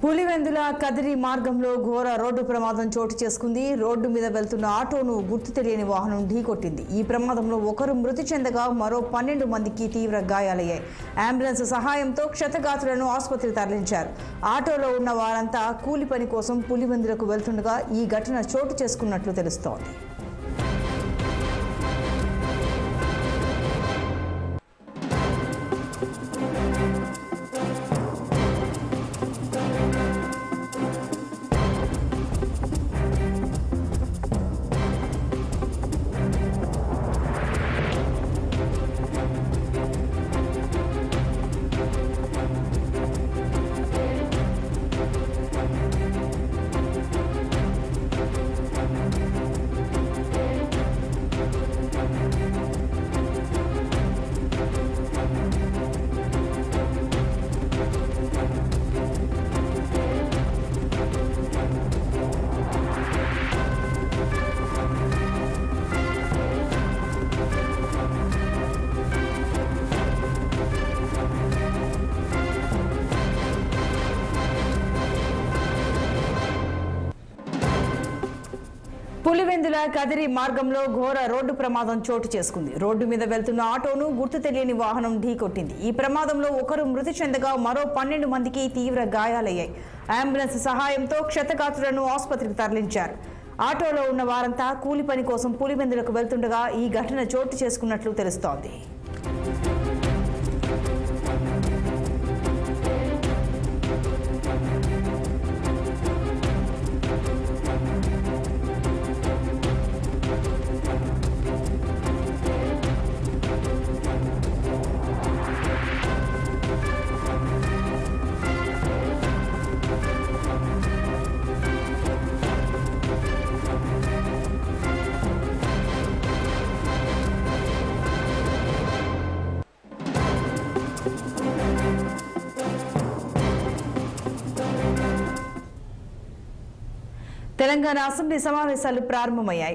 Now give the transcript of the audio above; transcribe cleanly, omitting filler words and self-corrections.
పులివెందుల కదిరి మార్గంలో ఘోర రోడ్డు ప్రమాదం చోటు చేసుకుంది. రోడ్డు మీద వెళ్తున్న ఆటోను గుర్తు తెలియని వాహనం ఢీకొట్టింది. ఈ ప్రమాదంలో ఒకరు మృతి చెందగా మరో 12 మందికి తీవ్ర గాయాలయ్యాయి. అంబులెన్స్ సహాయంతో క్షతగాత్రులను ఆసుపత్రికి తరలించారు. ఆటోలో ఉన్న వారంతా కూలి పని కోసం పులివెందులకు వెళ్తుండగా ఈ ఘటన చోటు చేసుకున్నట్లు తెలుస్తోంది. పులివెందుల కదిరి మార్గంలో ఘోర రోడ్డు ప్రమాదం చోటు చేసుకుంది. రోడ్డు మీద వెళ్తున్న ఆటోను గుర్తు తెలియని వాహనం ఢీకొట్టింది. ఈ ప్రమాదంలో ఒకరు మృతి చెందగా మరో 12 మందికి తీవ్ర గాయాలయ్యాయి. అంబులెన్స్ సహాయంతో క్షతగాత్రులను ఆసుపత్రికి తరలించారు. ఆటోలో ఉన్న వారంతా కూలి పని కోసం పులివెందులకు వెళ్తుండగా ఈ ఘటన చోటు చేసుకున్నట్లు తెలుస్తోంది. తెలంగాణ అసెంబ్లీ సమావేశాలు ప్రారంభమయ్యాయి.